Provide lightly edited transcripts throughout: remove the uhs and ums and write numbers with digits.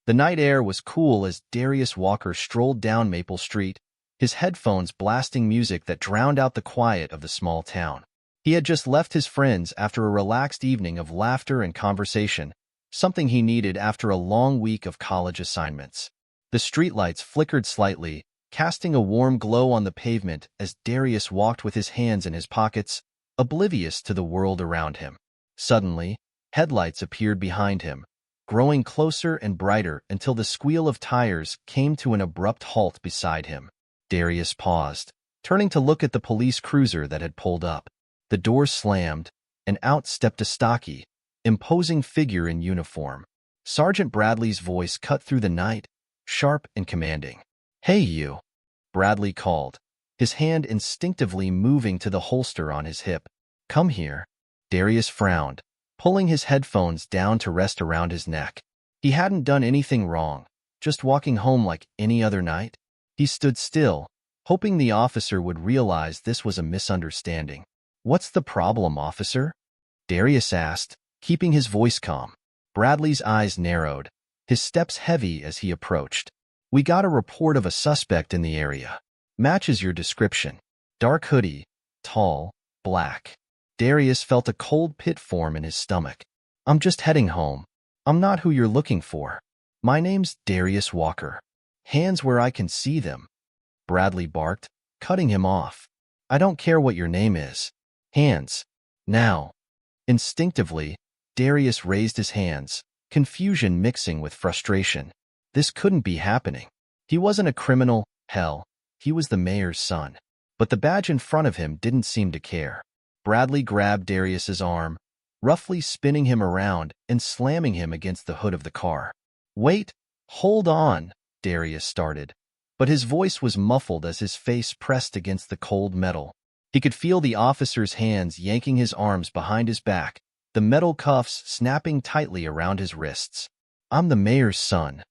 The night air was cool as Darius Walker strolled down Maple Street, his headphones blasting music that drowned out the quiet of the small town. He had just left his friends after a relaxed evening of laughter and conversation, something he needed after a long week of college assignments. The streetlights flickered slightly, casting a warm glow on the pavement as Darius walked with his hands in his pockets, oblivious to the world around him. Suddenly, headlights appeared behind him, growing closer and brighter until the squeal of tires came to an abrupt halt beside him. Darius paused, turning to look at the police cruiser that had pulled up. The door slammed, and out stepped a stocky, imposing figure in uniform. Sergeant Bradley's voice cut through the night, sharp and commanding. "Hey, you," Bradley called, his hand instinctively moving to the holster on his hip. "Come here." Darius frowned, pulling his headphones down to rest around his neck. He hadn't done anything wrong, just walking home like any other night. He stood still, hoping the officer would realize this was a misunderstanding. "What's the problem, officer?" Darius asked, keeping his voice calm. Bradley's eyes narrowed, his steps heavy as he approached. "We got a report of a suspect in the area. Matches your description. Dark hoodie, tall, black." Darius felt a cold pit form in his stomach. "I'm just heading home. I'm not who you're looking for. My name's Darius Walker." "Hands where I can see them," Bradley barked, cutting him off. "I don't care what your name is. Hands. Now." Instinctively, Darius raised his hands, confusion mixing with frustration. This couldn't be happening. He wasn't a criminal, hell, he was the mayor's son. But the badge in front of him didn't seem to care. Bradley grabbed Darius's arm, roughly spinning him around and slamming him against the hood of the car. "Wait, hold on," Darius started, but his voice was muffled as his face pressed against the cold metal. He could feel the officer's hands yanking his arms behind his back, the metal cuffs snapping tightly around his wrists. "I'm the mayor's son."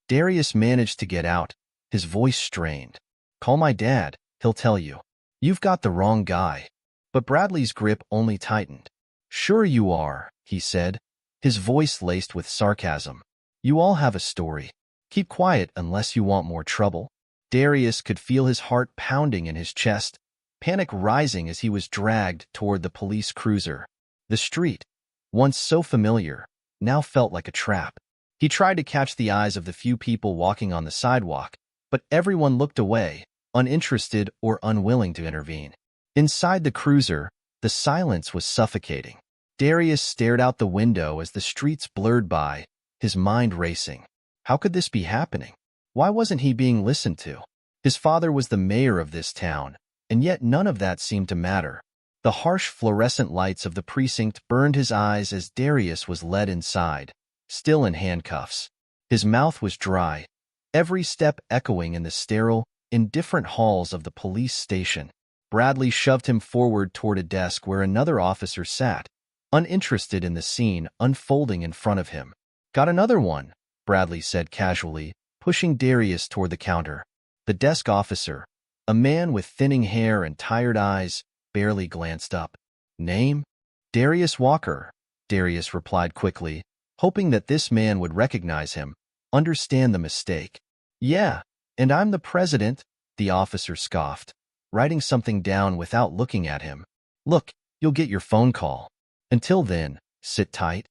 Darius managed to get out, his voice strained. "Call my dad, he'll tell you." "You've got the wrong guy." But Bradley's grip only tightened. "Sure you are," he said, his voice laced with sarcasm. "You all have a story. Keep quiet unless you want more trouble." Darius could feel his heart pounding in his chest, panic rising as he was dragged toward the police cruiser. The street, once so familiar, now felt like a trap. He tried to catch the eyes of the few people walking on the sidewalk, but everyone looked away, uninterested or unwilling to intervene. Inside the cruiser, the silence was suffocating. Darius stared out the window as the streets blurred by, his mind racing. How could this be happening? Why wasn't he being listened to? His father was the mayor of this town, and yet none of that seemed to matter. The harsh fluorescent lights of the precinct burned his eyes as Darius was led inside, still in handcuffs. His mouth was dry, every step echoing in the sterile, indifferent halls of the police station. Bradley shoved him forward toward a desk where another officer sat, uninterested in the scene unfolding in front of him. "Got another one," Bradley said casually, pushing Darius toward the counter. The desk officer, a man with thinning hair and tired eyes, barely glanced up. "Name?" "Darius Walker," Darius replied quickly, hoping that this man would recognize him, understand the mistake. "Yeah, and I'm the president," the officer scoffed, writing something down without looking at him. "Look, you'll get your phone call. Until then, sit tight."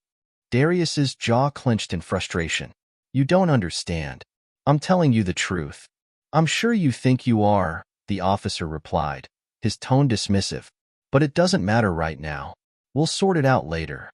Darius's jaw clenched in frustration. "You don't understand. I'm telling you the truth." "I'm sure you think you are," the officer replied, his tone dismissive. "But it doesn't matter right now. We'll sort it out later."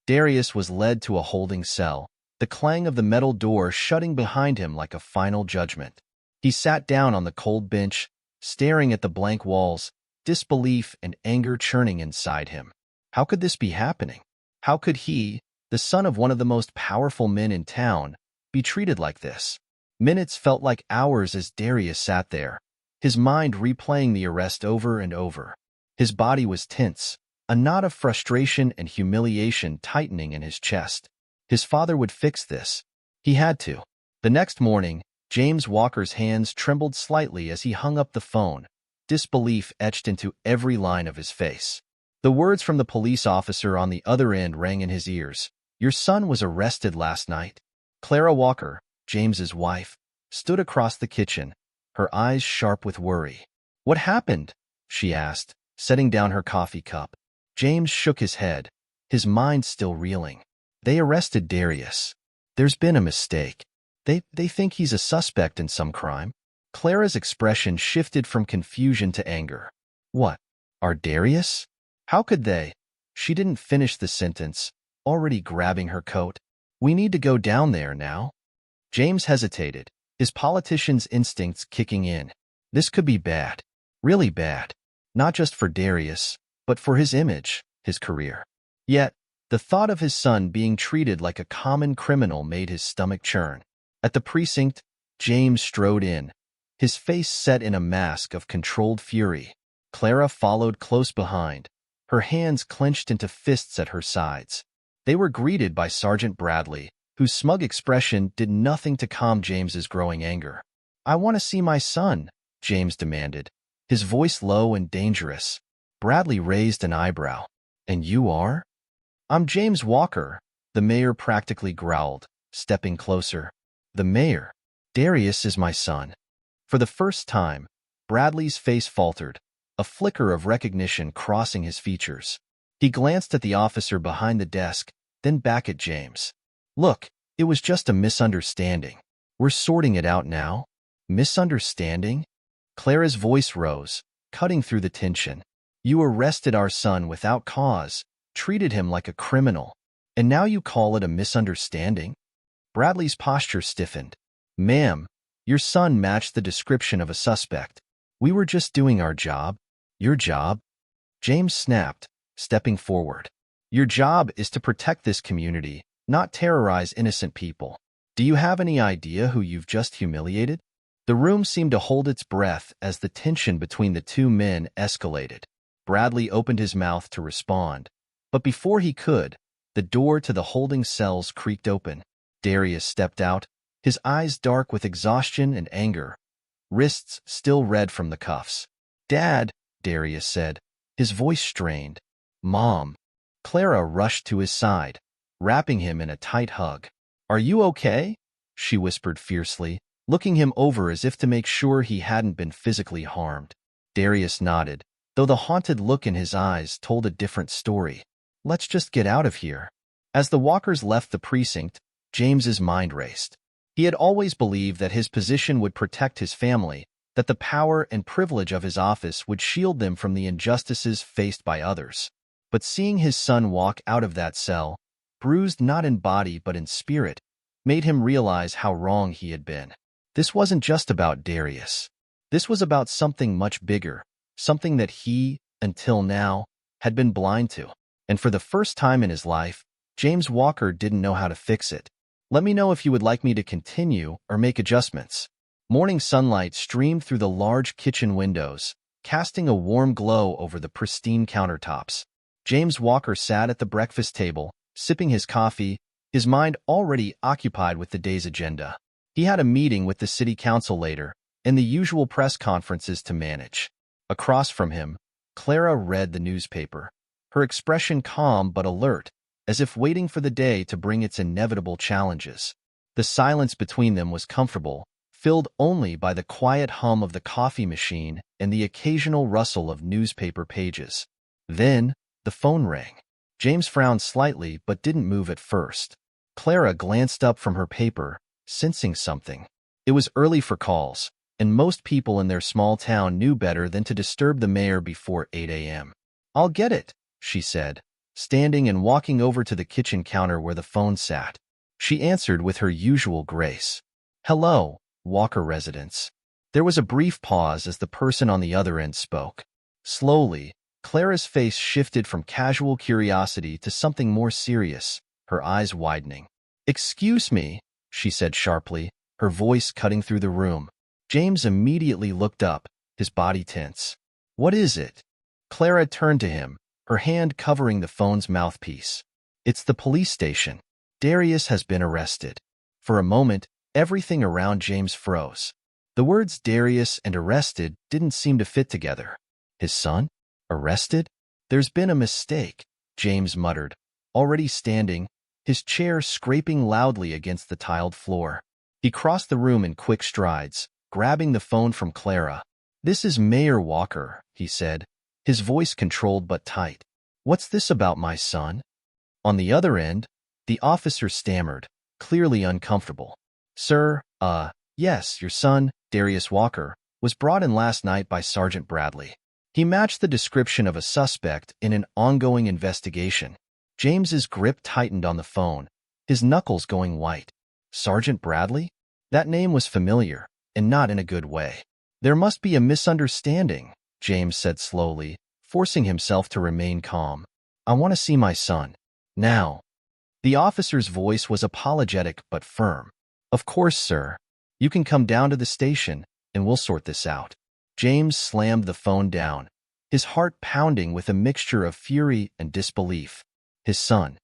Darius was led to a holding cell, the clang of the metal door shutting behind him like a final judgment. He sat down on the cold bench, staring at the blank walls, disbelief and anger churning inside him. How could this be happening? How could he, the son of one of the most powerful men in town, be treated like this? Minutes felt like hours as Darius sat there, his mind replaying the arrest over and over. His body was tense, a knot of frustration and humiliation tightening in his chest. His father would fix this. He had to. The next morning, James Walker's hands trembled slightly as he hung up the phone, disbelief etched into every line of his face. The words from the police officer on the other end rang in his ears. "Your son was arrested last night." Clara Walker, James's wife, stood across the kitchen, her eyes sharp with worry. "What happened?" she asked, setting down her coffee cup. James shook his head, his mind still reeling. "They arrested Darius. There's been a mistake. They think he's a suspect in some crime." Clara's expression shifted from confusion to anger. "What? Our Darius? How could they?" She didn't finish the sentence, already grabbing her coat. "We need to go down there now." James hesitated, his politician's instincts kicking in. This could be bad, really bad, not just for Darius, but for his image, his career. Yet, the thought of his son being treated like a common criminal made his stomach churn. At the precinct, James strode in, his face set in a mask of controlled fury. Clara followed close behind, her hands clenched into fists at her sides. They were greeted by Sergeant Bradley, whose smug expression did nothing to calm James's growing anger. "I want to see my son," James demanded, his voice low and dangerous. Bradley raised an eyebrow. "And you are?" "I'm James Walker," the mayor practically growled, stepping closer. "The mayor? Darius is my son." For the first time, Bradley's face faltered, a flicker of recognition crossing his features. He glanced at the officer behind the desk, then back at James. "Look, it was just a misunderstanding. We're sorting it out now." "Misunderstanding?" Clara's voice rose, cutting through the tension. "You arrested our son without cause, treated him like a criminal, and now you call it a misunderstanding?" Bradley's posture stiffened. "Ma'am, your son matched the description of a suspect. We were just doing our job." "Your job?" James snapped, stepping forward. "Your job is to protect this community, not terrorize innocent people. Do you have any idea who you've just humiliated?" The room seemed to hold its breath as the tension between the two men escalated. Bradley opened his mouth to respond, but before he could, the door to the holding cells creaked open. Darius stepped out, his eyes dark with exhaustion and anger, wrists still red from the cuffs. "Dad," Darius said, his voice strained. "Mom." Clara rushed to his side, wrapping him in a tight hug. "Are you okay?" she whispered fiercely, looking him over as if to make sure he hadn't been physically harmed. Darius nodded, though the haunted look in his eyes told a different story. "Let's just get out of here." As the Walkers left the precinct, James's mind raced. He had always believed that his position would protect his family, that the power and privilege of his office would shield them from the injustices faced by others. But seeing his son walk out of that cell, bruised not in body but in spirit, made him realize how wrong he had been. This wasn't just about Darius. This was about something much bigger, something that he, until now, had been blind to. And for the first time in his life, James Walker didn't know how to fix it. "Let me know if you would like me to continue or make adjustments." Morning sunlight streamed through the large kitchen windows, casting a warm glow over the pristine countertops. James Walker sat at the breakfast table, sipping his coffee, his mind already occupied with the day's agenda. He had a meeting with the city council later, and the usual press conferences to manage. Across from him, Clara read the newspaper, her expression calm but alert, as if waiting for the day to bring its inevitable challenges. The silence between them was comfortable, filled only by the quiet hum of the coffee machine and the occasional rustle of newspaper pages. Then, the phone rang. James frowned slightly but didn't move at first. Clara glanced up from her paper, sensing something. It was early for calls, and most people in their small town knew better than to disturb the mayor before 8 a.m. "I'll get it," she said, standing and walking over to the kitchen counter where the phone sat. She answered with her usual grace. "Hello, Walker residence." There was a brief pause as the person on the other end spoke. Slowly, Clara's face shifted from casual curiosity to something more serious, her eyes widening. "Excuse me," she said sharply, her voice cutting through the room. James immediately looked up, his body tense. "What is it?" Clara turned to him, her hand covering the phone's mouthpiece. "It's the police station. Darius has been arrested." For a moment, everything around James froze. The words Darius and arrested didn't seem to fit together. His son? Arrested? "There's been a mistake," James muttered, already standing, his chair scraping loudly against the tiled floor. He crossed the room in quick strides, grabbing the phone from Clara. "This is Mayor Walker," he said, his voice controlled but tight. "What's this about my son?" On the other end, the officer stammered, clearly uncomfortable. "Sir, yes, your son, Darius Walker, was brought in last night by Sergeant Bradley. He matched the description of a suspect in an ongoing investigation." James's grip tightened on the phone, his knuckles going white. Sergeant Bradley? That name was familiar, and not in a good way. "There must be a misunderstanding," James said slowly, forcing himself to remain calm. "I want to see my son. Now." The officer's voice was apologetic but firm. "Of course, sir. You can come down to the station, and we'll sort this out." James slammed the phone down, his heart pounding with a mixture of fury and disbelief. His son,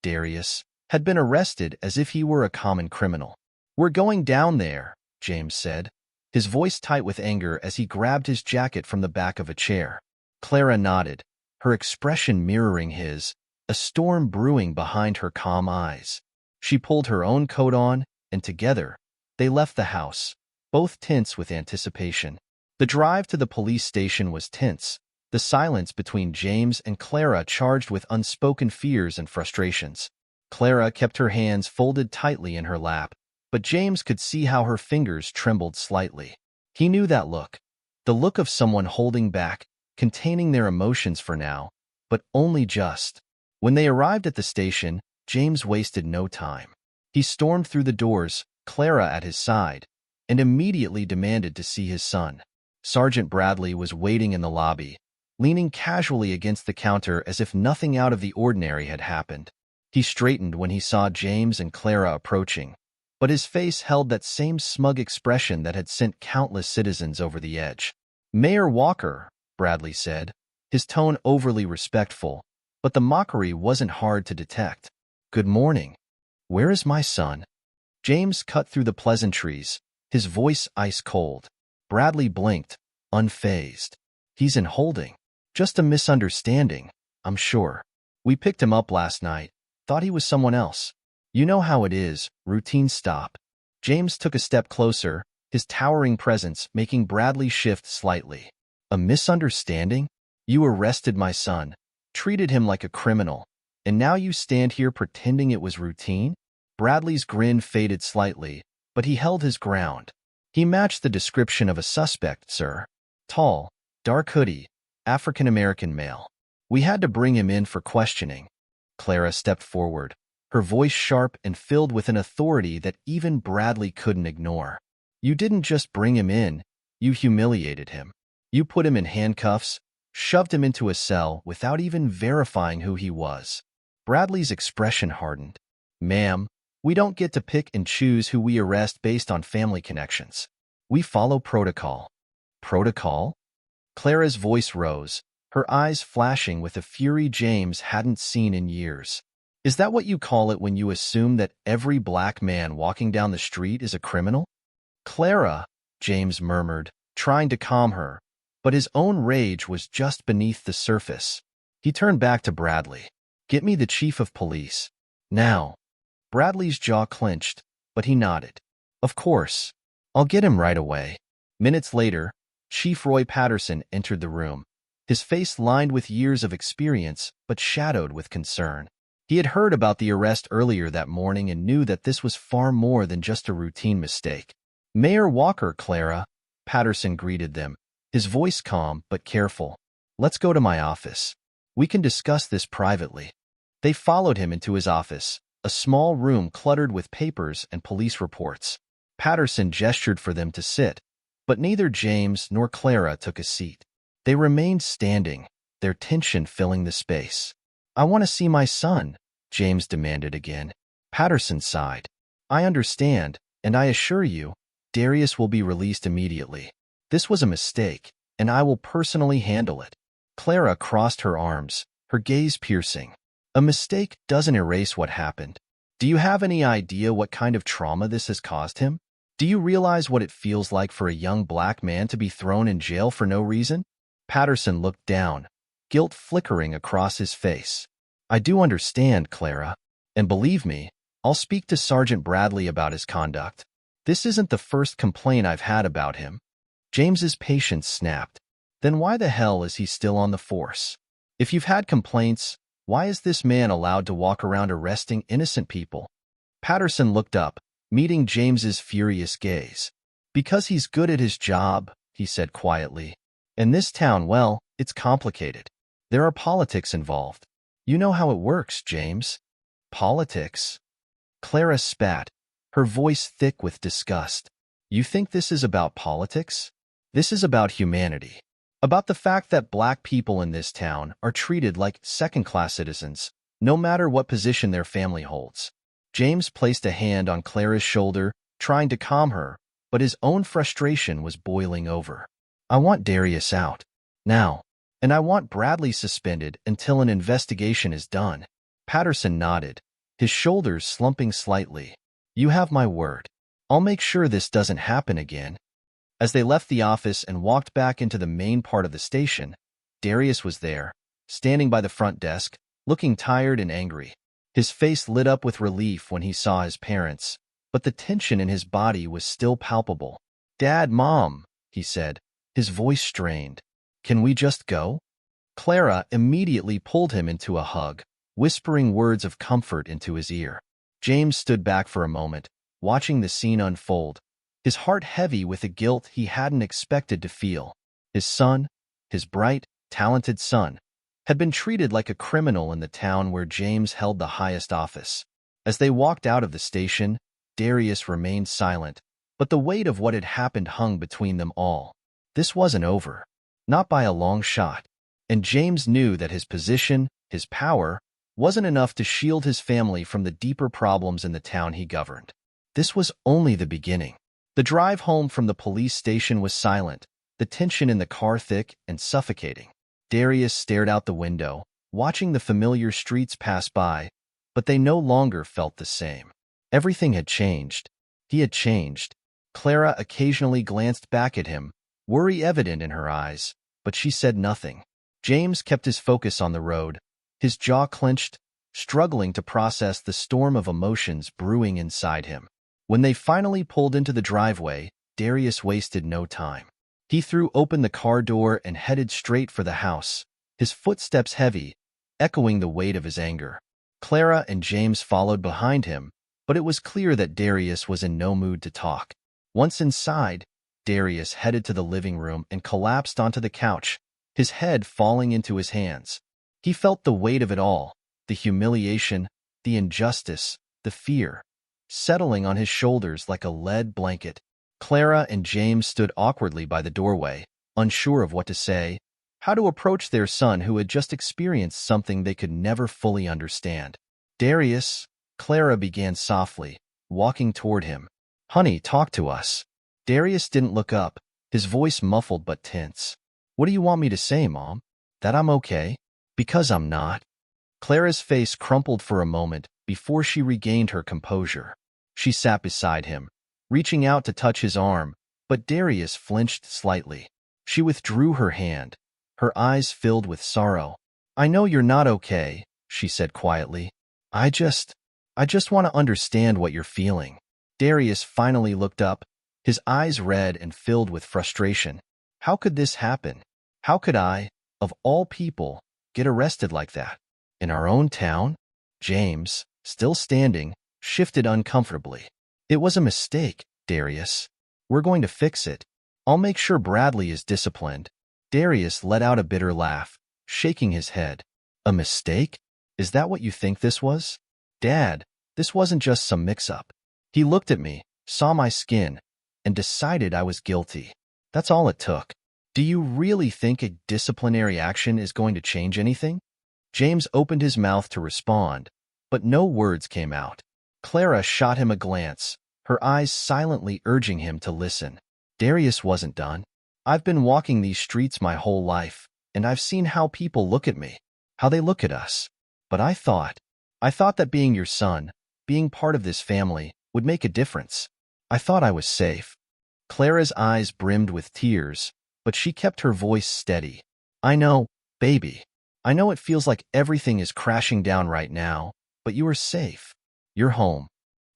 Darius, had been arrested as if he were a common criminal. "We're going down there," James said, his voice tight with anger as he grabbed his jacket from the back of a chair. Clara nodded, her expression mirroring his, a storm brewing behind her calm eyes. She pulled her own coat on, and together, they left the house, both tense with anticipation. The drive to the police station was tense, the silence between James and Clara charged with unspoken fears and frustrations. Clara kept her hands folded tightly in her lap, but James could see how her fingers trembled slightly. He knew that look, the look of someone holding back, containing their emotions for now, but only just. When they arrived at the station, James wasted no time. He stormed through the doors, Clara at his side, and immediately demanded to see his son. Sergeant Bradley was waiting in the lobby, leaning casually against the counter as if nothing out of the ordinary had happened. He straightened when he saw James and Clara approaching, but his face held that same smug expression that had sent countless citizens over the edge. "Mayor Walker," Bradley said, his tone overly respectful, but the mockery wasn't hard to detect. "Good morning. Where is my son?" James cut through the pleasantries, his voice ice cold. Bradley blinked, unfazed. "He's in holding. Just a misunderstanding, I'm sure. We picked him up last night, thought he was someone else. You know how it is, routine stop." James took a step closer, his towering presence making Bradley shift slightly. "A misunderstanding? You arrested my son, treated him like a criminal, and now you stand here pretending it was routine?" Bradley's grin faded slightly, but he held his ground. "He matched the description of a suspect, sir. Tall, dark hoodie, African-American male. We had to bring him in for questioning." Clara stepped forward, her voice sharp and filled with an authority that even Bradley couldn't ignore. "You didn't just bring him in, you humiliated him. You put him in handcuffs, shoved him into a cell without even verifying who he was." Bradley's expression hardened. "Ma'am, we don't get to pick and choose who we arrest based on family connections. We follow protocol." "Protocol?" Clara's voice rose, her eyes flashing with a fury James hadn't seen in years. "Is that what you call it when you assume that every black man walking down the street is a criminal?" "Clara," James murmured, trying to calm her, but his own rage was just beneath the surface. He turned back to Bradley. "Get me the chief of police. Now." Bradley's jaw clenched, but he nodded. "Of course. I'll get him right away." Minutes later, Chief Roy Patterson entered the room, his face lined with years of experience but shadowed with concern. He had heard about the arrest earlier that morning and knew that this was far more than just a routine mistake. "Mayor Walker, Clara," Patterson greeted them, his voice calm but careful. "Let's go to my office. We can discuss this privately." They followed him into his office, a small room cluttered with papers and police reports. Patterson gestured for them to sit, but neither James nor Clara took a seat. They remained standing, their tension filling the space. "I want to see my son," James demanded again. Patterson sighed. "I understand, and I assure you, Darius will be released immediately. This was a mistake, and I will personally handle it." Clara crossed her arms, her gaze piercing. "A mistake doesn't erase what happened. Do you have any idea what kind of trauma this has caused him? Do you realize what it feels like for a young black man to be thrown in jail for no reason?" Patterson looked down, guilt flickering across his face. "I do understand, Clara, and believe me, I'll speak to Sergeant Bradley about his conduct. This isn't the first complaint I've had about him. James's patience snapped. Then why the hell is he still on the force? If you've had complaints, why is this man allowed to walk around arresting innocent people? Patterson looked up, meeting James's furious gaze. Because he's good at his job, he said quietly. In this town, well, it's complicated. There are politics involved. You know how it works, James. Politics? Clara spat, her voice thick with disgust. You think this is about politics? This is about humanity. About the fact that black people in this town are treated like second-class citizens, no matter what position their family holds. James placed a hand on Clara's shoulder, trying to calm her, but his own frustration was boiling over. I want Darius out. Now. And I want Bradley suspended until an investigation is done. Patterson nodded, his shoulders slumping slightly. You have my word. I'll make sure this doesn't happen again. As they left the office and walked back into the main part of the station, Darius was there, standing by the front desk, looking tired and angry. His face lit up with relief when he saw his parents, but the tension in his body was still palpable. Dad, Mom, he said, his voice strained. Can we just go? Clara immediately pulled him into a hug, whispering words of comfort into his ear. James stood back for a moment, watching the scene unfold, his heart heavy with a guilt he hadn't expected to feel. His son, his bright, talented son, had been treated like a criminal in the town where James held the highest office. As they walked out of the station, Darius remained silent, but the weight of what had happened hung between them all. This wasn't over. Not by a long shot. And James knew that his position, his power, wasn't enough to shield his family from the deeper problems in the town he governed. This was only the beginning. The drive home from the police station was silent, the tension in the car thick and suffocating. Darius stared out the window, watching the familiar streets pass by, but they no longer felt the same. Everything had changed. He had changed. Clara occasionally glanced back at him, worry evident in her eyes, but she said nothing. James kept his focus on the road, his jaw clenched, struggling to process the storm of emotions brewing inside him. When they finally pulled into the driveway, Darius wasted no time. He threw open the car door and headed straight for the house, his footsteps heavy, echoing the weight of his anger. Clara and James followed behind him, but it was clear that Darius was in no mood to talk. Once inside, Darius headed to the living room and collapsed onto the couch, his head falling into his hands. He felt the weight of it all, the humiliation, the injustice, the fear, settling on his shoulders like a lead blanket. Clara and James stood awkwardly by the doorway, unsure of what to say, how to approach their son who had just experienced something they could never fully understand. Darius, Clara began softly, walking toward him. Honey, talk to us. Darius didn't look up, his voice muffled but tense. What do you want me to say, Mom? That I'm okay? Because I'm not. Clara's face crumpled for a moment before she regained her composure. She sat beside him, reaching out to touch his arm, but Darius flinched slightly. She withdrew her hand, her eyes filled with sorrow. I know you're not okay, she said quietly. I just want to understand what you're feeling. Darius finally looked up, his eyes red and filled with frustration. How could this happen? How could I, of all people, get arrested like that? In our own town? James, still standing, shifted uncomfortably. It was a mistake, Darius. We're going to fix it. I'll make sure Bradley is disciplined. Darius let out a bitter laugh, shaking his head. A mistake? Is that what you think this was? Dad, this wasn't just some mix-up. He looked at me, saw my skin, and decided I was guilty. That's all it took. Do you really think a disciplinary action is going to change anything? James opened his mouth to respond, but no words came out. Clara shot him a glance, her eyes silently urging him to listen. Darius wasn't done. I've been walking these streets my whole life, and I've seen how people look at me, how they look at us. But I thought that being your son, being part of this family, would make a difference. I thought I was safe. Clara's eyes brimmed with tears, but she kept her voice steady. I know, baby. I know it feels like everything is crashing down right now, but you are safe. You're home.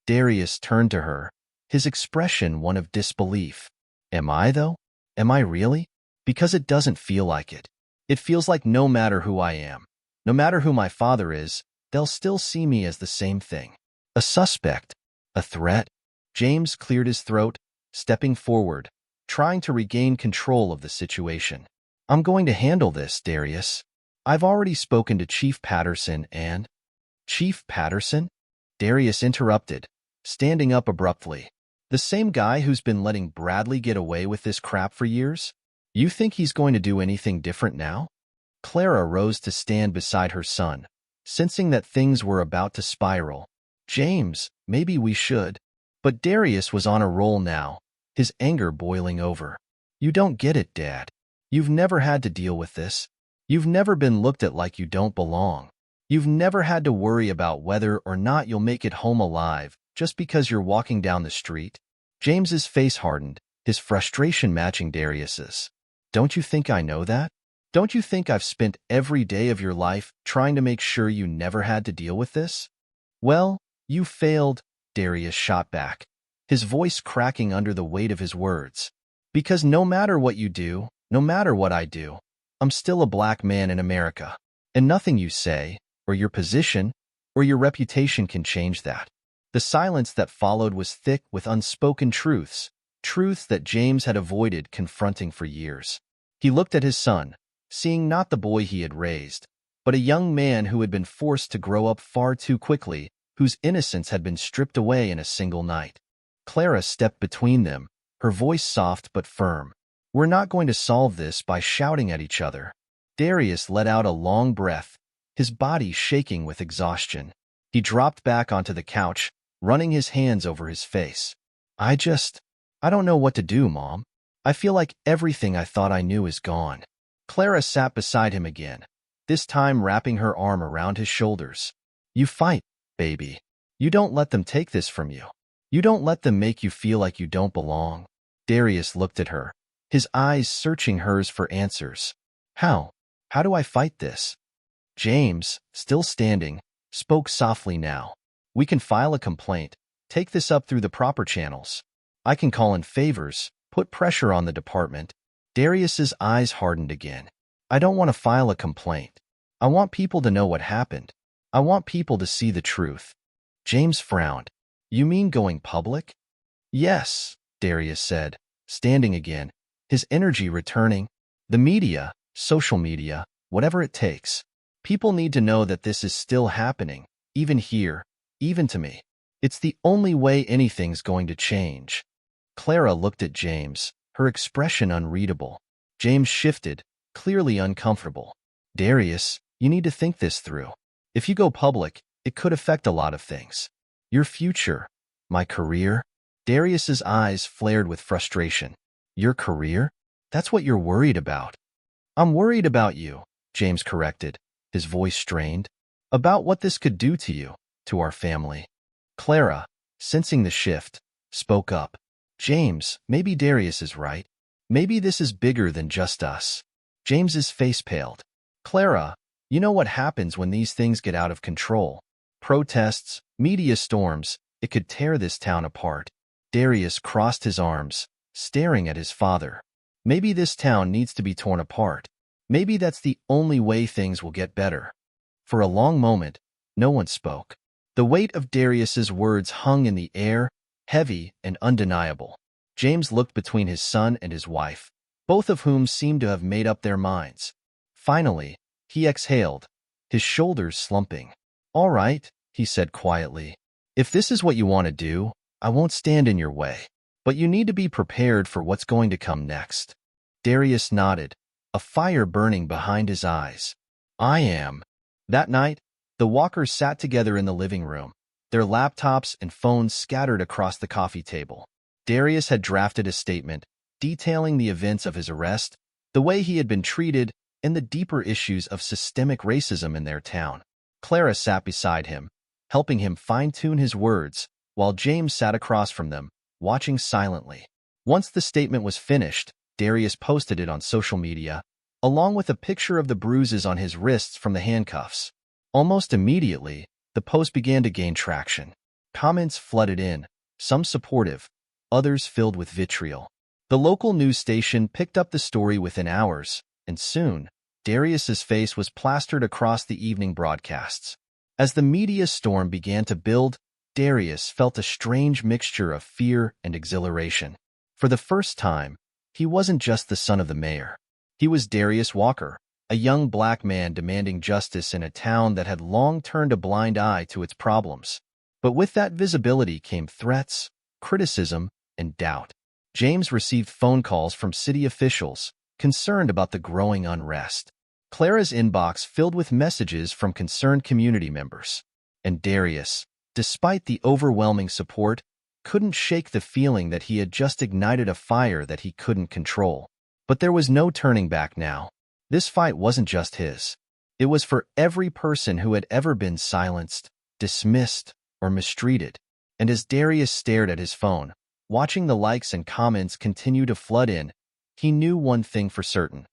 Darius turned to her, his expression one of disbelief. Am I, though? Am I really? Because it doesn't feel like it. It feels like no matter who I am, no matter who my father is, they'll still see me as the same thing. A suspect. A threat. James cleared his throat, stepping forward, trying to regain control of the situation. I'm going to handle this, Darius. I've already spoken to Chief Patterson and… Chief Patterson? Darius interrupted, standing up abruptly. The same guy who's been letting Bradley get away with this crap for years? You think he's going to do anything different now? Clara rose to stand beside her son, sensing that things were about to spiral. James, maybe we should. But Darius was on a roll now, his anger boiling over. You don't get it, Dad. You've never had to deal with this. You've never been looked at like you don't belong. You've never had to worry about whether or not you'll make it home alive just because you're walking down the street. James's face hardened, his frustration matching Darius's. Don't you think I know that? Don't you think I've spent every day of your life trying to make sure you never had to deal with this? Well, you failed, Darius shot back, his voice cracking under the weight of his words. Because no matter what you do, no matter what I do, I'm still a black man in America. And nothing you say, or your position, or your reputation can change that. The silence that followed was thick with unspoken truths, truths that James had avoided confronting for years. He looked at his son, seeing not the boy he had raised, but a young man who had been forced to grow up far too quickly, whose innocence had been stripped away in a single night. Clara stepped between them, her voice soft but firm. We're not going to solve this by shouting at each other. Darius let out a long breath, his body shaking with exhaustion. He dropped back onto the couch, running his hands over his face. I don't know what to do, Mom. I feel like everything I thought I knew is gone. Clara sat beside him again, this time wrapping her arm around his shoulders. You fight, baby. You don't let them take this from you. You don't let them make you feel like you don't belong. Darius looked at her, his eyes searching hers for answers. How? How do I fight this? James, still standing, spoke softly now. We can file a complaint, take this up through the proper channels. I can call in favors, put pressure on the department. Darius's eyes hardened again. I don't want to file a complaint. I want people to know what happened. I want people to see the truth. James frowned. You mean going public? Yes, Darius said, standing again, his energy returning. The media, social media, whatever it takes. People need to know that this is still happening, even here, even to me. It's the only way anything's going to change. Clara looked at James, her expression unreadable. James shifted, clearly uncomfortable. Darius, you need to think this through. If you go public, it could affect a lot of things. Your future, my career. Darius's eyes flared with frustration. Your career? That's what you're worried about. I'm worried about you, James corrected, his voice strained. About what this could do to you, to our family. Clara, sensing the shift, spoke up. James, maybe Darius is right. Maybe this is bigger than just us. James's face paled. Clara, you know what happens when these things get out of control. Protests, media storms, it could tear this town apart. Darius crossed his arms, staring at his father. Maybe this town needs to be torn apart. Maybe that's the only way things will get better. For a long moment, no one spoke. The weight of Darius's words hung in the air, heavy and undeniable. James looked between his son and his wife, both of whom seemed to have made up their minds. Finally, he exhaled, his shoulders slumping. All right, he said quietly. If this is what you want to do, I won't stand in your way. But you need to be prepared for what's going to come next. Darius nodded, a fire burning behind his eyes. I am. That night, the Walkers sat together in the living room, their laptops and phones scattered across the coffee table. Darius had drafted a statement detailing the events of his arrest, the way he had been treated, and the deeper issues of systemic racism in their town. Clara sat beside him, helping him fine-tune his words, while James sat across from them, watching silently. Once the statement was finished, Darius posted it on social media, along with a picture of the bruises on his wrists from the handcuffs. Almost immediately, the post began to gain traction. Comments flooded in, some supportive, others filled with vitriol. The local news station picked up the story within hours, and soon, Darius's face was plastered across the evening broadcasts. As the media storm began to build, Darius felt a strange mixture of fear and exhilaration. For the first time, he wasn't just the son of the mayor. He was Darius Walker, a young black man demanding justice in a town that had long turned a blind eye to its problems. But with that visibility came threats, criticism, and doubt. James received phone calls from city officials, concerned about the growing unrest. Clara's inbox filled with messages from concerned community members. And Darius, despite the overwhelming support, couldn't shake the feeling that he had just ignited a fire that he couldn't control. But there was no turning back now. This fight wasn't just his. It was for every person who had ever been silenced, dismissed, or mistreated. And as Darius stared at his phone, watching the likes and comments continue to flood in, he knew one thing for certain.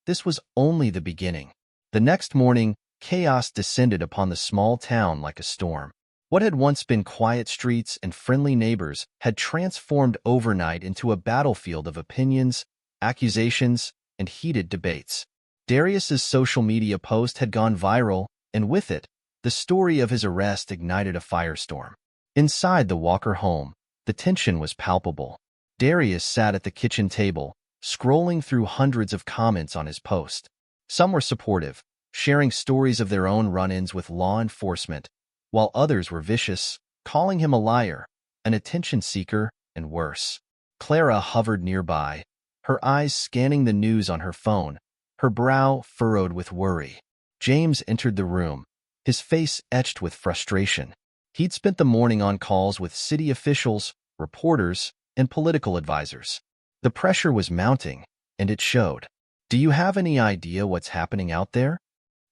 This was only the beginning. The next morning, chaos descended upon the small town like a storm. What had once been quiet streets and friendly neighbors had transformed overnight into a battlefield of opinions, accusations, and heated debates. Darius's social media post had gone viral, and with it, the story of his arrest ignited a firestorm. Inside the Walker home, the tension was palpable. Darius sat at the kitchen table, scrolling through hundreds of comments on his post. Some were supportive, sharing stories of their own run-ins with law enforcement, while others were vicious, calling him a liar, an attention seeker, and worse. Clara hovered nearby, her eyes scanning the news on her phone, her brow furrowed with worry. James entered the room, his face etched with frustration. He'd spent the morning on calls with city officials, reporters, and political advisors. The pressure was mounting, and it showed. "Do you have any idea what's happening out there?"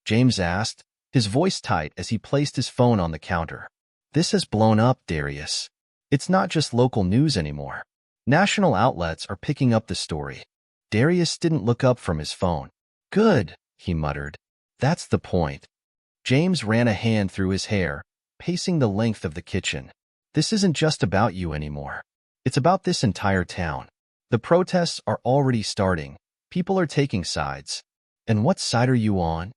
James asked, his voice tight as he placed his phone on the counter. "This has blown up, Darius. It's not just local news anymore. National outlets are picking up the story." Darius didn't look up from his phone. "Good," he muttered. "That's the point." James ran a hand through his hair, pacing the length of the kitchen. "This isn't just about you anymore. It's about this entire town. The protests are already starting. People are taking sides. And what side are you on?"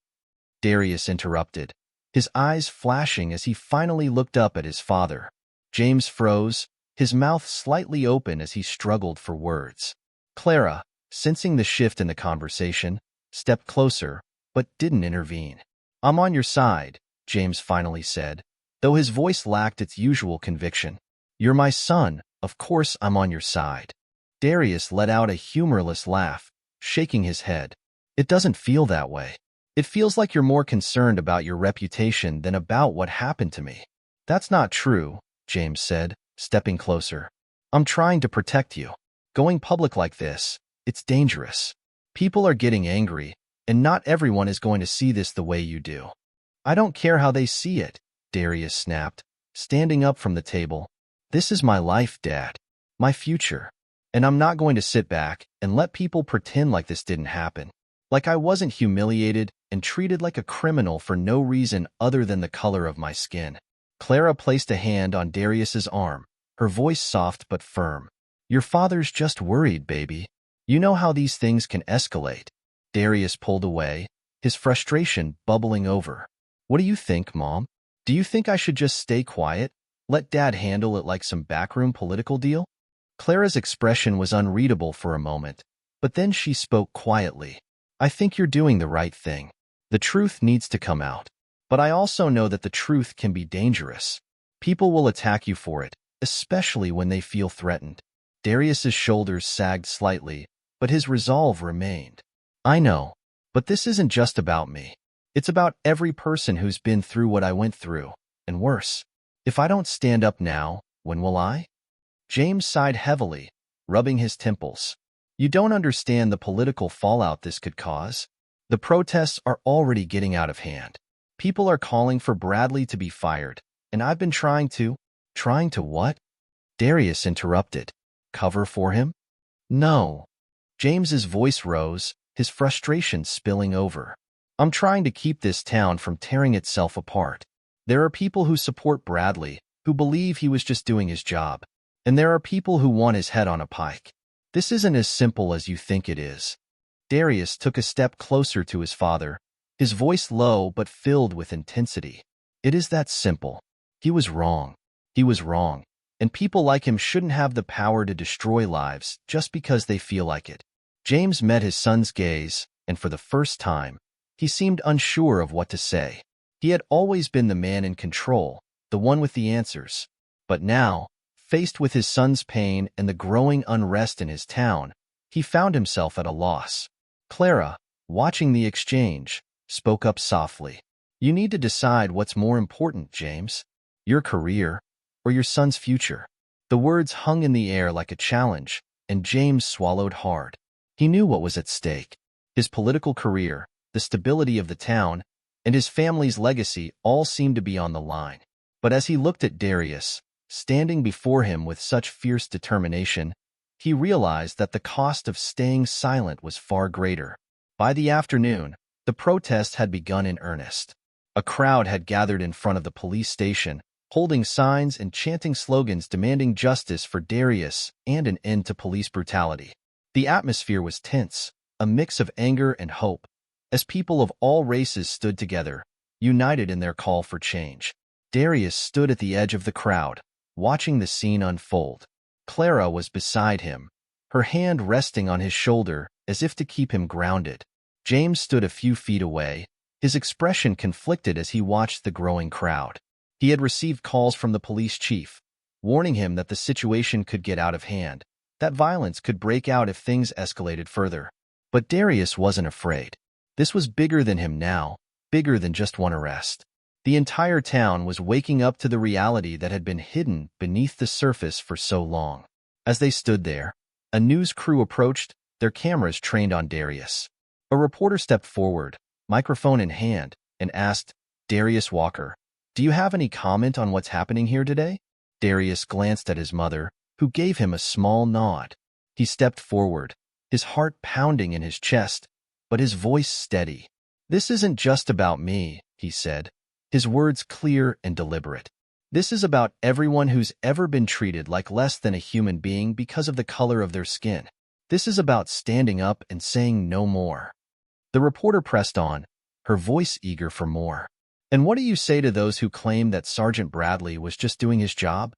Darius interrupted, his eyes flashing as he finally looked up at his father. James froze, his mouth slightly open as he struggled for words. Clara, sensing the shift in the conversation, stepped closer, but didn't intervene. "I'm on your side," James finally said, though his voice lacked its usual conviction. "You're my son, of course I'm on your side." Darius let out a humorless laugh, shaking his head. "It doesn't feel that way. It feels like you're more concerned about your reputation than about what happened to me." "That's not true," James said, stepping closer. "I'm trying to protect you. Going public like this, it's dangerous. People are getting angry, and not everyone is going to see this the way you do." "I don't care how they see it," Darius snapped, standing up from the table. "This is my life, Dad. My future. And I'm not going to sit back and let people pretend like this didn't happen. Like I wasn't humiliated and treated like a criminal for no reason other than the color of my skin." Clara placed a hand on Darius's arm, her voice soft but firm. "Your father's just worried, baby. You know how these things can escalate." Darius pulled away, his frustration bubbling over. "What do you think, Mom? Do you think I should just stay quiet, let Dad handle it like some backroom political deal?" Clara's expression was unreadable for a moment, but then she spoke quietly. "I think you're doing the right thing. The truth needs to come out. But I also know that the truth can be dangerous. People will attack you for it, especially when they feel threatened." Darius's shoulders sagged slightly, but his resolve remained. "I know, but this isn't just about me. It's about every person who's been through what I went through, and worse. If I don't stand up now, when will I?" James sighed heavily, rubbing his temples. "You don't understand the political fallout this could cause. The protests are already getting out of hand. People are calling for Bradley to be fired, and I've been trying to—" "Trying to what?" Darius interrupted. "Cover for him?" "No." James's voice rose, his frustration spilling over. "I'm trying to keep this town from tearing itself apart. There are people who support Bradley, who believe he was just doing his job. And there are people who want his head on a pike. This isn't as simple as you think it is. Darius took a step closer to his father, his voice low but filled with intensity. It is that simple. He was wrong. He was wrong. And people like him shouldn't have the power to destroy lives just because they feel like it. James met his son's gaze, and for the first time, he seemed unsure of what to say. He had always been the man in control, the one with the answers. But now, faced with his son's pain and the growing unrest in his town, he found himself at a loss. Clara, watching the exchange, spoke up softly. You need to decide what's more important, James. Your career or your son's future. The words hung in the air like a challenge, and James swallowed hard. He knew what was at stake. His political career, the stability of the town, and his family's legacy all seemed to be on the line. But as he looked at Darius, standing before him with such fierce determination, he realized that the cost of staying silent was far greater. By the afternoon, the protest had begun in earnest. A crowd had gathered in front of the police station, holding signs and chanting slogans demanding justice for Darius and an end to police brutality. The atmosphere was tense, a mix of anger and hope, as people of all races stood together, united in their call for change. Darius stood at the edge of the crowd, watching the scene unfold. Clara was beside him, her hand resting on his shoulder as if to keep him grounded. James stood a few feet away, his expression conflicted as he watched the growing crowd. He had received calls from the police chief, warning him that the situation could get out of hand, that violence could break out if things escalated further. But Darius wasn't afraid. This was bigger than him now, bigger than just one arrest. The entire town was waking up to the reality that had been hidden beneath the surface for so long. As they stood there, a news crew approached, their cameras trained on Darius. A reporter stepped forward, microphone in hand, and asked, "Darius Walker, do you have any comment on what's happening here today?" Darius glanced at his mother, who gave him a small nod. He stepped forward, his heart pounding in his chest, but his voice steady. "This isn't just about me," he said, his words clear and deliberate. "This is about everyone who's ever been treated like less than a human being because of the color of their skin. This is about standing up and saying no more." The reporter pressed on, her voice eager for more. "And what do you say to those who claim that Sergeant Bradley was just doing his job?"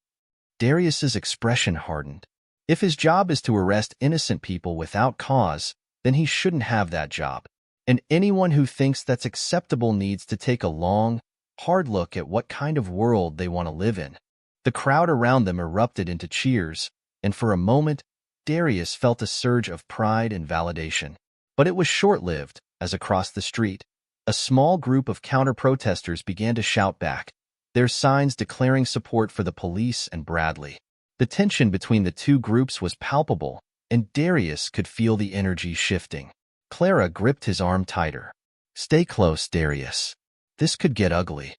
Darius's expression hardened. If his job is to arrest innocent people without cause, then he shouldn't have that job. And anyone who thinks that's acceptable needs to take a long, hard look at what kind of world they want to live in. The crowd around them erupted into cheers, and for a moment, Darius felt a surge of pride and validation. But it was short-lived, as across the street, a small group of counter-protesters began to shout back, their signs declaring support for the police and Bradley. The tension between the two groups was palpable, and Darius could feel the energy shifting. Clara gripped his arm tighter. "Stay close, Darius. This could get ugly."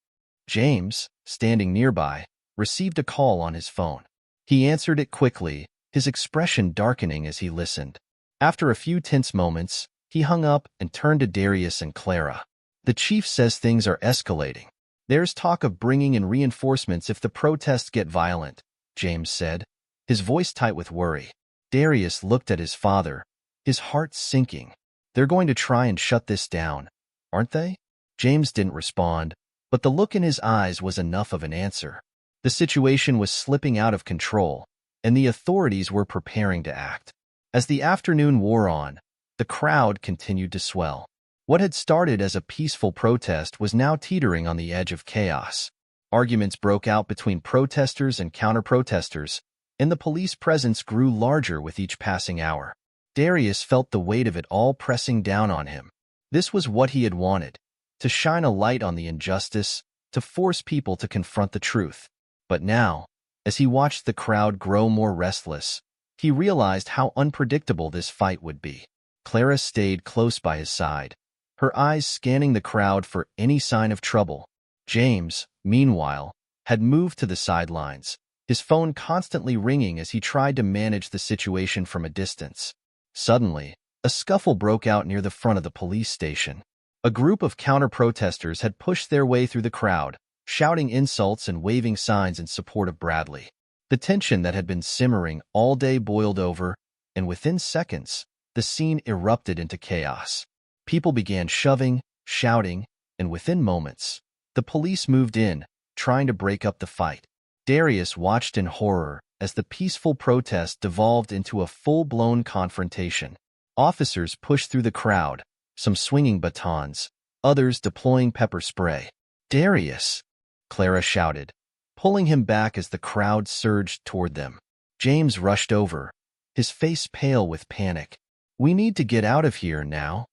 James, standing nearby, received a call on his phone. He answered it quickly, his expression darkening as he listened. After a few tense moments, he hung up and turned to Darius and Clara. "The chief says things are escalating. There's talk of bringing in reinforcements if the protests get violent," James said, his voice tight with worry. Darius looked at his father, his heart sinking. "They're going to try and shut this down, aren't they?" James didn't respond, but the look in his eyes was enough of an answer. The situation was slipping out of control, and the authorities were preparing to act. As the afternoon wore on, the crowd continued to swell. What had started as a peaceful protest was now teetering on the edge of chaos. Arguments broke out between protesters and counter-protesters, and the police presence grew larger with each passing hour. Darius felt the weight of it all pressing down on him. This was what he had wanted, to shine a light on the injustice, to force people to confront the truth. But now, as he watched the crowd grow more restless, he realized how unpredictable this fight would be. Clara stayed close by his side, her eyes scanning the crowd for any sign of trouble. James, meanwhile, had moved to the sidelines, his phone constantly ringing as he tried to manage the situation from a distance. Suddenly, a scuffle broke out near the front of the police station. A group of counter-protesters had pushed their way through the crowd, shouting insults and waving signs in support of Bradley. The tension that had been simmering all day boiled over, and within seconds, the scene erupted into chaos. People began shoving, shouting, and within moments, the police moved in, trying to break up the fight. Darius watched in horror as the peaceful protest devolved into a full-blown confrontation. Officers pushed through the crowd, some swinging batons, others deploying pepper spray. "Darius!" Clara shouted, pulling him back as the crowd surged toward them. James rushed over, his face pale with panic. "We need to get out of here now."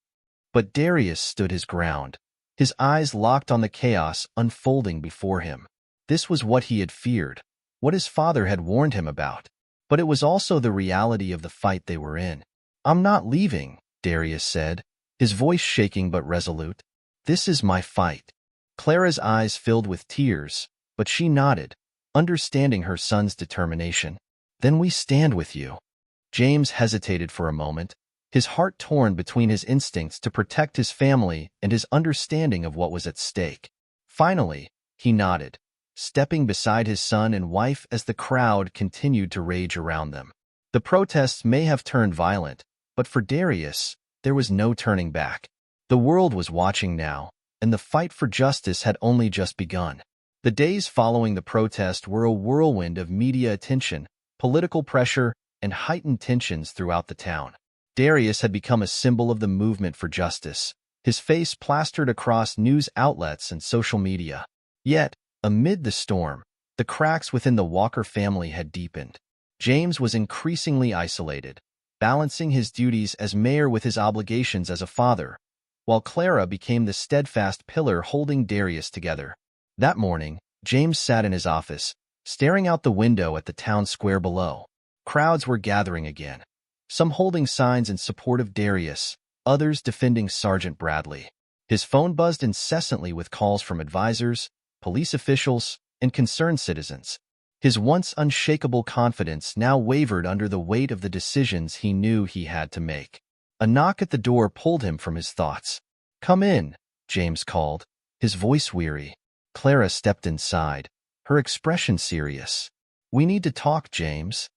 But Darius stood his ground, his eyes locked on the chaos unfolding before him. This was what he had feared, what his father had warned him about. But it was also the reality of the fight they were in. "I'm not leaving," Darius said, his voice shaking but resolute. "This is my fight." Clara's eyes filled with tears, but she nodded, understanding her son's determination. "Then we stand with you." James hesitated for a moment, his heart torn between his instincts to protect his family and his understanding of what was at stake. Finally, he nodded, stepping beside his son and wife as the crowd continued to rage around them. The protests may have turned violent, but for Darius, there was no turning back. The world was watching now, and the fight for justice had only just begun. The days following the protest were a whirlwind of media attention, political pressure, and heightened tensions throughout the town. Darius had become a symbol of the movement for justice, his face plastered across news outlets and social media. Yet, amid the storm, the cracks within the Walker family had deepened. James was increasingly isolated, balancing his duties as mayor with his obligations as a father, while Clara became the steadfast pillar holding Darius together. That morning, James sat in his office, staring out the window at the town square below. Crowds were gathering again, some holding signs in support of Darius, others defending Sergeant Bradley. His phone buzzed incessantly with calls from advisors, police officials, and concerned citizens. His once unshakable confidence now wavered under the weight of the decisions he knew he had to make. A knock at the door pulled him from his thoughts. "Come in," James called, his voice weary. Clara stepped inside, her expression serious. "We need to talk, James."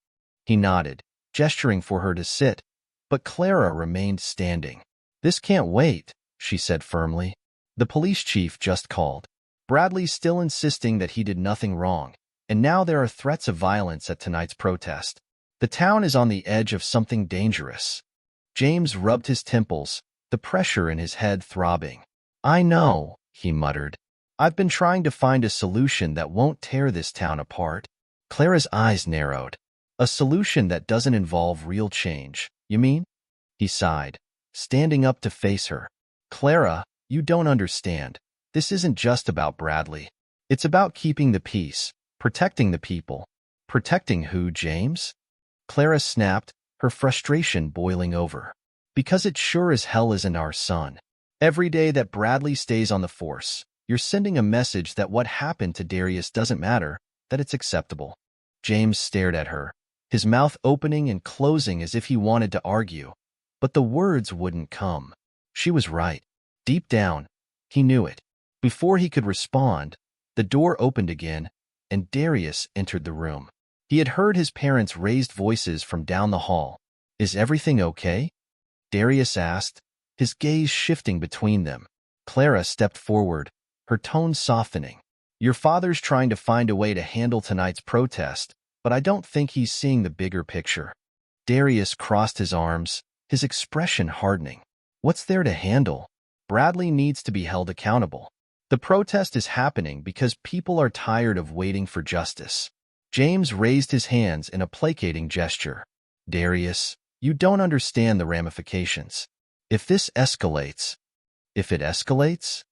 He nodded, gesturing for her to sit, but Clara remained standing. "This can't wait," she said firmly. "The police chief just called. Bradley's still insisting that he did nothing wrong, and now there are threats of violence at tonight's protest. The town is on the edge of something dangerous." James rubbed his temples, the pressure in his head throbbing. "I know," he muttered. "I've been trying to find a solution that won't tear this town apart." Clara's eyes narrowed. "A solution that doesn't involve real change, you mean?" He sighed, standing up to face her. "Clara, you don't understand. This isn't just about Bradley. It's about keeping the peace, protecting the people." "Protecting who, James?" Clara snapped, her frustration boiling over. "Because it sure as hell isn't our son. Every day that Bradley stays on the force, you're sending a message that what happened to Darius doesn't matter, that it's acceptable." James stared at her, his mouth opening and closing as if he wanted to argue, but the words wouldn't come. She was right. Deep down, he knew it. Before he could respond, the door opened again, and Darius entered the room. He had heard his parents' raised voices from down the hall. "Is everything okay?" Darius asked, his gaze shifting between them. Clara stepped forward, her tone softening. "Your father's trying to find a way to handle tonight's protest, but I don't think he's seeing the bigger picture." Darius crossed his arms, his expression hardening. "What's there to handle? Bradley needs to be held accountable. The protest is happening because people are tired of waiting for justice." James raised his hands in a placating gesture. "Darius, you don't understand the ramifications. If this escalates—" "If it escalates?"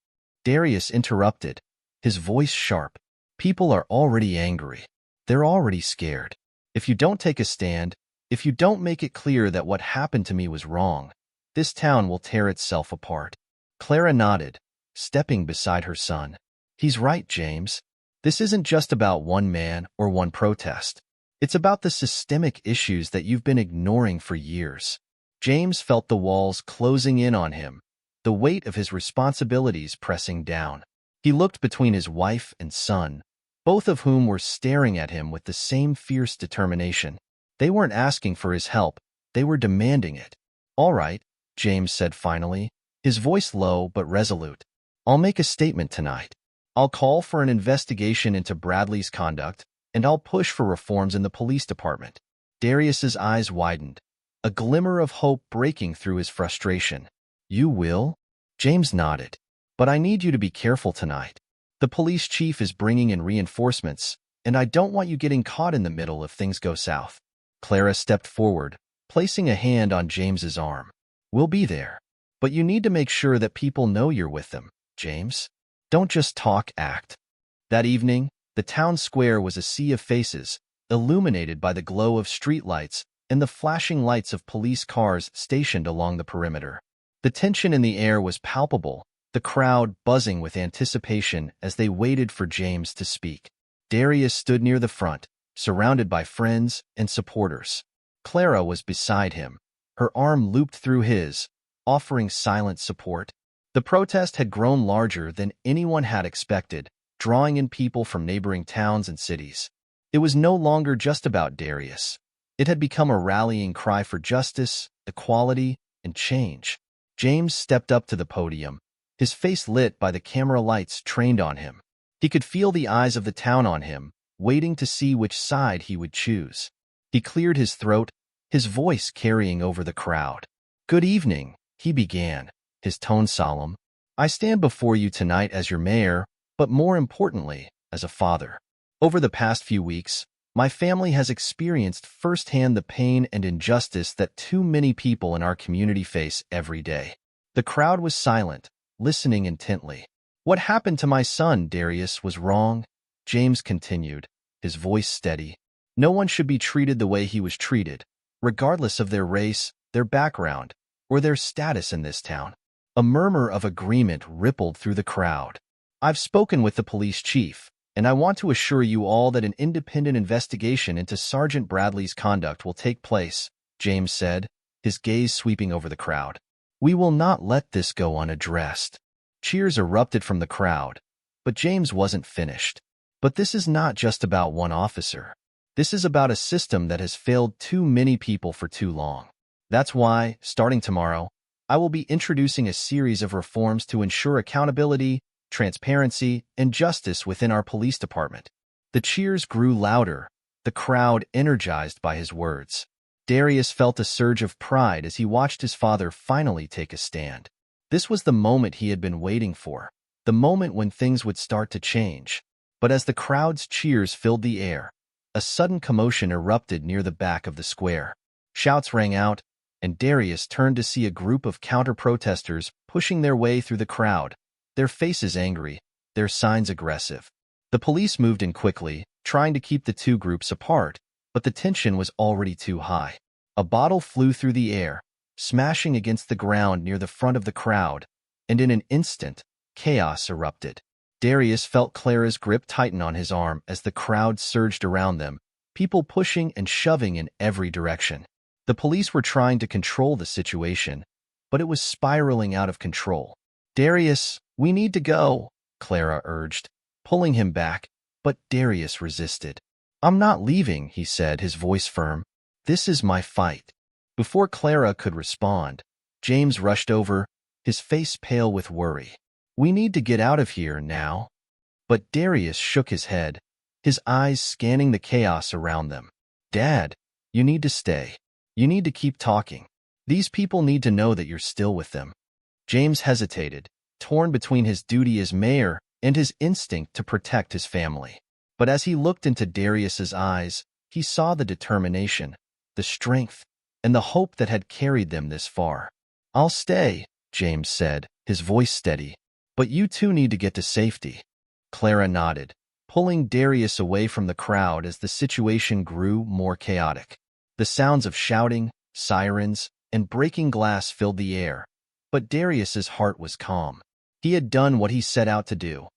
Darius interrupted, his voice sharp. "People are already angry. They're already scared. If you don't take a stand, if you don't make it clear that what happened to me was wrong, this town will tear itself apart." Clara nodded, stepping beside her son. "He's right, James. This isn't just about one man or one protest. It's about the systemic issues that you've been ignoring for years." James felt the walls closing in on him, the weight of his responsibilities pressing down. He looked between his wife and son, both of whom were staring at him with the same fierce determination. They weren't asking for his help, they were demanding it. "All right," James said finally, his voice low but resolute. "I'll make a statement tonight. I'll call for an investigation into Bradley's conduct, and I'll push for reforms in the police department." Darius's eyes widened, a glimmer of hope breaking through his frustration. "You will?" James nodded. "But I need you to be careful tonight. The police chief is bringing in reinforcements, and I don't want you getting caught in the middle if things go south." Clara stepped forward, placing a hand on James's arm. "We'll be there. But you need to make sure that people know you're with them, James. Don't just talk, act." That evening, the town square was a sea of faces, illuminated by the glow of streetlights and the flashing lights of police cars stationed along the perimeter. The tension in the air was palpable, the crowd buzzing with anticipation as they waited for James to speak. Darius stood near the front, surrounded by friends and supporters. Clara was beside him, her arm looped through his, offering silent support. The protest had grown larger than anyone had expected, drawing in people from neighboring towns and cities. It was no longer just about Darius. It had become a rallying cry for justice, equality, and change. James stepped up to the podium, his face lit by the camera lights trained on him. He could feel the eyes of the town on him, waiting to see which side he would choose. He cleared his throat, his voice carrying over the crowd. "Good evening," he began, his tone solemn. "I stand before you tonight as your mayor, but more importantly, as a father. Over the past few weeks, my family has experienced firsthand the pain and injustice that too many people in our community face every day." The crowd was silent, listening intently. "What happened to my son, Darius, was wrong," James continued, his voice steady. "No one should be treated the way he was treated, regardless of their race, their background, or their status in this town." A murmur of agreement rippled through the crowd. "I've spoken with the police chief, and I want to assure you all that an independent investigation into Sergeant Bradley's conduct will take place," James said, his gaze sweeping over the crowd. "We will not let this go unaddressed." Cheers erupted from the crowd, but James wasn't finished. "But this is not just about one officer. This is about a system that has failed too many people for too long. That's why, starting tomorrow, I will be introducing a series of reforms to ensure accountability, transparency, and justice within our police department." The cheers grew louder, the crowd energized by his words. Darius felt a surge of pride as he watched his father finally take a stand. This was the moment he had been waiting for, the moment when things would start to change. But as the crowd's cheers filled the air, a sudden commotion erupted near the back of the square. Shouts rang out, and Darius turned to see a group of counter-protesters pushing their way through the crowd, their faces angry, their signs aggressive. The police moved in quickly, trying to keep the two groups apart, but the tension was already too high. A bottle flew through the air, smashing against the ground near the front of the crowd, and in an instant, chaos erupted. Darius felt Clara's grip tighten on his arm as the crowd surged around them, people pushing and shoving in every direction. The police were trying to control the situation, but it was spiraling out of control. "Darius, we need to go," Clara urged, pulling him back, but Darius resisted. "I'm not leaving," he said, his voice firm. "This is my fight." Before Clara could respond, James rushed over, his face pale with worry. "We need to get out of here now." But Darius shook his head, his eyes scanning the chaos around them. "Dad, you need to stay. You need to keep talking. These people need to know that you're still with them." James hesitated, torn between his duty as mayor and his instinct to protect his family. But as he looked into Darius's eyes, he saw the determination, the strength, and the hope that had carried them this far. "I'll stay," James said, his voice steady. "But you two need to get to safety." Clara nodded, pulling Darius away from the crowd as the situation grew more chaotic. The sounds of shouting, sirens, and breaking glass filled the air, but Darius's heart was calm. He had done what he set out to do.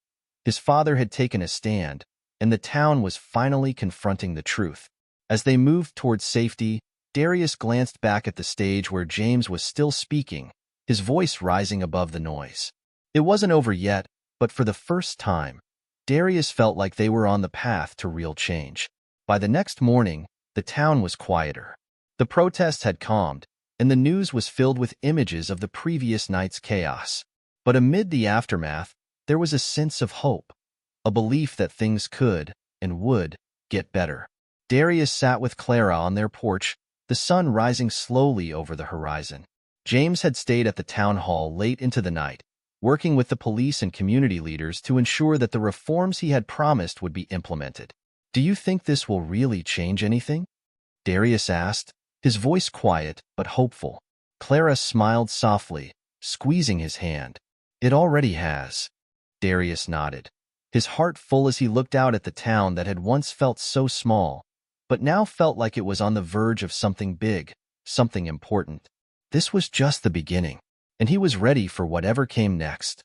His father had taken a stand, and the town was finally confronting the truth. As they moved towards safety, Darius glanced back at the stage where James was still speaking, his voice rising above the noise. "It wasn't over yet," But for the first time, Darius felt like they were on the path to real change. By the next morning, the town was quieter. The protests had calmed, and the news was filled with images of the previous night's chaos. But amid the aftermath, there was a sense of hope, a belief that things could, and would, get better. Darius sat with Clara on their porch, the sun rising slowly over the horizon. James had stayed at the town hall late into the night, working with the police and community leaders to ensure that the reforms he had promised would be implemented. "Do you think this will really change anything?" Darius asked, his voice quiet but hopeful. Clara smiled softly, squeezing his hand. "It already has." Darius nodded, his heart full as he looked out at the town that had once felt so small, but now felt like it was on the verge of something big, something important. This was just the beginning, and he was ready for whatever came next.